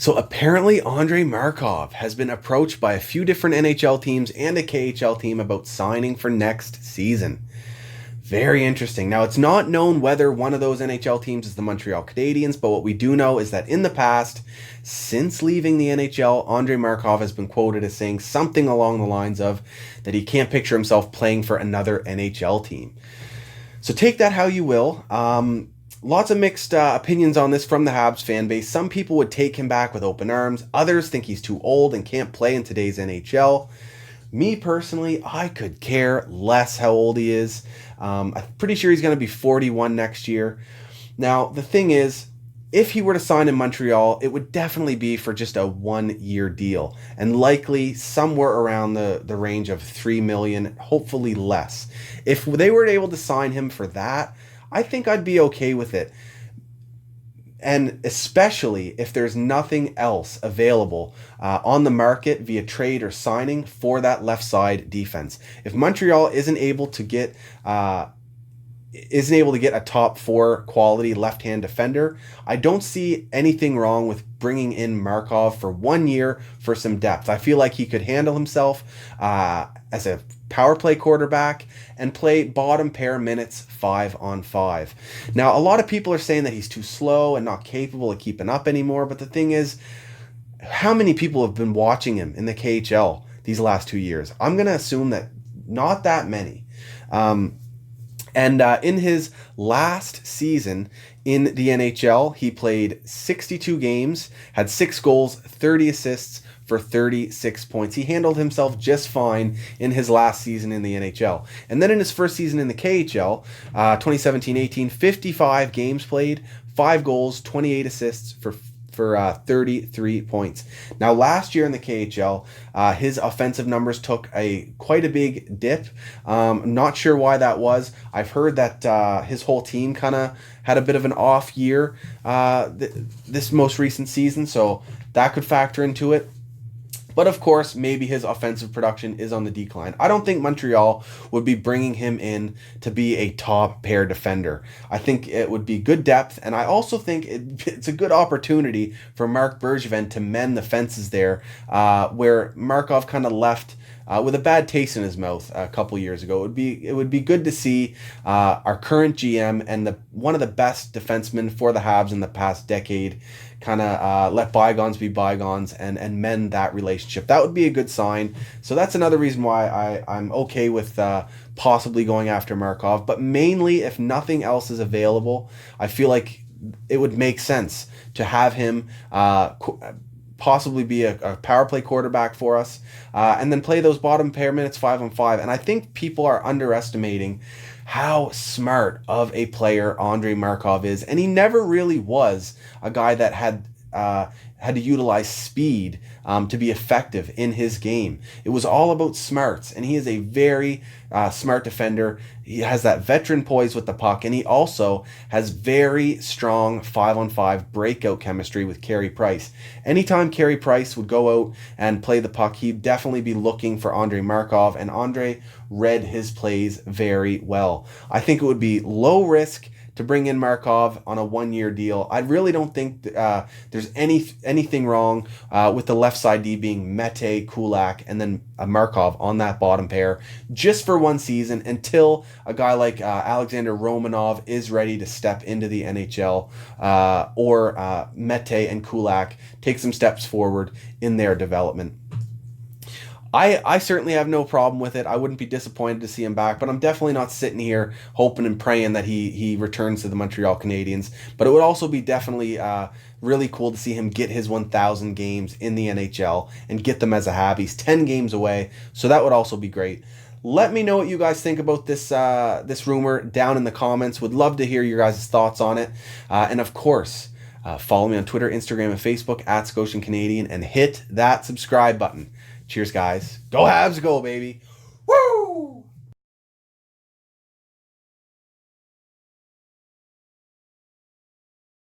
So apparently Andrei Markov has been approached by a few different NHL teams and a KHL team about signing for next season. Very interesting. Now, it's not known whether one of those NHL teams is the Montreal Canadiens, but what we do know is that in the past, since leaving the NHL, Andrei Markov has been quoted as saying something along the lines of that he can't picture himself playing for another NHL team. So take that how you will. Lots of mixed opinions on this from the Habs fan base. Some people would take him back with open arms. Others think he's too old and can't play in today's NHL. Me personally, I could care less how old he is. I'm pretty sure he's going to be 41 next year. Now, the thing is, if he were to sign in Montreal, it would definitely be for just a 1-year deal and likely somewhere around the range of $3 million, hopefully less. If they were able to sign him for that, I think I'd be okay with it. And especially if there's nothing else available on the market via trade or signing for that left side defense. If Montreal isn't able to get a top 4 quality left-hand defender, I don't see anything wrong with bringing in Markov for 1 year for some depth. I feel like he could handle himself as a power play quarterback and play bottom pair minutes 5-on-5. Now, a lot of people are saying that he's too slow and not capable of keeping up anymore, but the thing is, how many people have been watching him in the KHL these last 2 years? I'm going to assume that not that many. In his last season in the NHL, he played 62 games, had 6 goals, 30 assists for 36 points. He handled himself just fine in his last season in the NHL. And then in his first season in the KHL, 2017-18, 55 games played, 5 goals, 28 assists for 33 points. Now, last year in the KHL, his offensive numbers took quite a big dip. Not sure why that was. I've heard that his whole team kind of had a bit of an off year this most recent season, so that could factor into it. But of course, maybe his offensive production is on the decline. I don't think Montreal would be bringing him in to be a top pair defender. I think it would be good depth, and I also think it's a good opportunity for Marc Bergevin to mend the fences there, where Markov kind of left with a bad taste in his mouth a couple years ago. It would be good to see our current GM and one of the best defensemen for the Habs in the past decade kind of let bygones be bygones and mend that relationship. That would be a good sign. So that's another reason why I'm okay with possibly going after Markov. But mainly, if nothing else is available, I feel like it would make sense to have him possibly be a power play quarterback for us, and then play those bottom pair minutes 5-on-5. And I think people are underestimating how smart of a player Andrei Markov is, and he never really was a guy that had to utilize speed to be effective in his game. It was all about smarts, and he is a very smart defender. He has that veteran poise with the puck, and he also has very strong 5-on-5 breakout chemistry with Carey Price. Anytime Carey Price would go out and play the puck, he'd definitely be looking for Andrei Markov, and Andrei read his plays very well. I think it would be low risk to bring in Markov on a 1-year deal. I really don't think there's anything wrong with the left side D being Mete, Kulak, and then Markov on that bottom pair just for 1 season until a guy like Alexander Romanov is ready to step into the NHL, or Mete and Kulak take some steps forward in their development. I certainly have no problem with it. I wouldn't be disappointed to see him back, but I'm definitely not sitting here hoping and praying that he returns to the Montreal Canadiens. But it would also be definitely really cool to see him get his 1,000 games in the NHL and get them as a Hab. He's 10 games away, so that would also be great. Let me know what you guys think about this rumor down in the comments. Would love to hear your guys' thoughts on it. And of course, follow me on Twitter, Instagram, and Facebook @ScotianCanadien, and hit that subscribe button. Cheers, guys. Go Habs, go, baby.